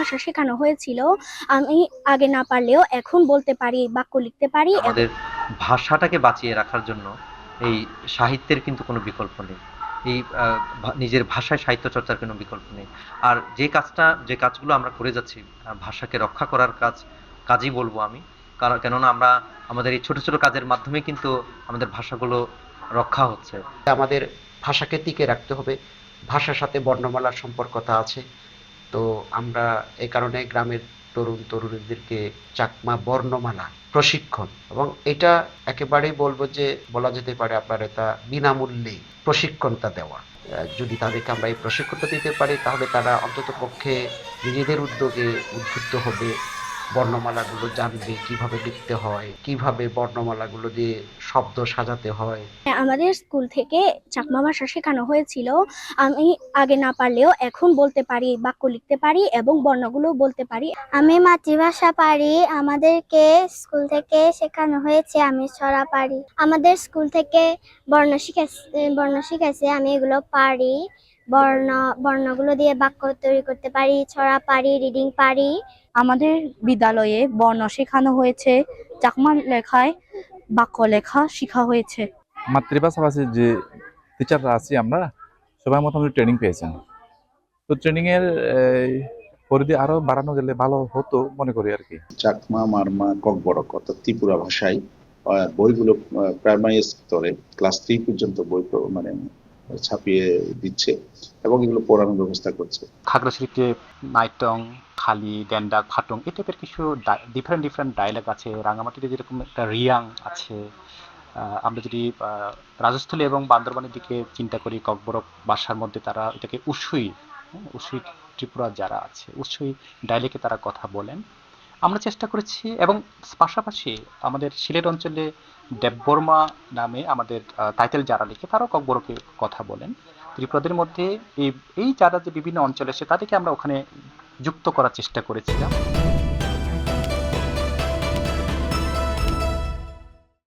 ভাষা শেখানো হয়েছিল। আমি আগে না পারলেও এখন বলতে পারি, বাক্য লিখতে পারি। আমাদের ভাষাটাকে বাঁচিয়ে রাখার জন্য এই সাহিত্যের কিন্তু কোনো বিকল্প নেই। এই নিজের ভাষায় সাহিত্য চর্চার কোনো বিকল্প নেই। আর যে কাজগুলো আমরা করে যাচ্ছি, ভাষাকে রক্ষা করার কাজই বলবো আমি। কারণ কেননা আমরা আমাদের এই ছোট ছোট কাজের মাধ্যমে কিন্তু আমাদের ভাষাগুলো রক্ষা হচ্ছে। আমাদের ভাষাকে টিকে রাখতে হবে। ভাষার সাথে বর্ণমালার সম্পর্কতা আছে। তো আমরা এই কারণে গ্রামের তরুণ তরুণীদেরকে চাকমা বর্ণমালা প্রশিক্ষণ, এবং এটা একেবারেই বলবো যে বলা যেতে পারে আপনার এটা বিনামূল্যে প্রশিক্ষণটা দেওয়া। যদি তাদেরকে আমরা এই প্রশিক্ষণটা দিতে পারি তাহলে তারা অন্তত পক্ষে নিজেদের উদ্যোগে উদ্বুদ্ধ হবে, বর্ণমালাগুলো জানবে কিভাবে লিখতে হয়, কিভাবে বর্ণমালাগুলো দিয়ে শব্দ সাজাতে হয়। আমাদের স্কুল থেকে চাকমা ভাষা শেখানো হয়েছিল। আমি আগে না পারলেও এখন বলতে পারি, বাক্য লিখতে পারি এবং বর্ণগুলো বলতে পারি। আমি মাতৃভাষা পারি, আমাদেরকে স্কুল থেকে শেখানো হয়েছে। আমি ছড়া পারি, আমাদের স্কুল থেকে বর্ণ শিখাইছে, আমি এগুলো পারি। বর্ণগুলো দিয়ে বাক্য তৈরি করতে পারি, ছড়া পারি, রিডিং পারি। আমাদের বিদ্যালয়ে বর্ণ শেখানো হয়েছে, চাকমা লেখায় বাক্য লেখা শেখা হয়েছে। মাতৃভাষা ভাষী যে টিচাররা আছি আমরা সবাই মোটামুটি ট্রেনিং পেয়েছেন। তো ট্রেনিং এর পরিধি আরো বাড়ানো গেলে ভালো হতো মনে করি আর কি। চাকমা, মারমা, ককবরক অর্থাৎ ত্রিপুরা ভাষায় বইগুলো প্রাইমারি স্তরে ক্লাস 3 পর্যন্ত বই মানে ছাপিয়ে দিচ্ছে এবং এগুলো পড়ানোর ব্যবস্থা করছে। খাগড়াছড়িতে নাইটং, খালি, ডেন্ডা, খাটং এই টাইপের কিছু ডিফারেন্ট ডায়ালগ আছে। রাঙামাটিতে যেরকম একটা রিয়াং আছে। আমরা যদি রাজস্থলী এবং বান্দরবানের দিকে চিন্তা করি, ককবরক ভাষার মধ্যে তারা এটাকে উসুই, উসুই ত্রিপুরা যারা আছে উসুই ডায়ালেক্টে তারা কথা বলেন। আমরা চেষ্টা করেছি এবং পাশাপাশি আমাদের সিলেট অঞ্চলে দেববর্মা নামে আমাদের টাইটেল যারা লিখে তারাও ককবরকে কথা বলেন। ত্রিপুরাদের মধ্যে এই যারা যে বিভিন্ন অঞ্চলে এসে তাদেরকে আমরা ওখানে যুক্ত করার চেষ্টা করেছিলাম।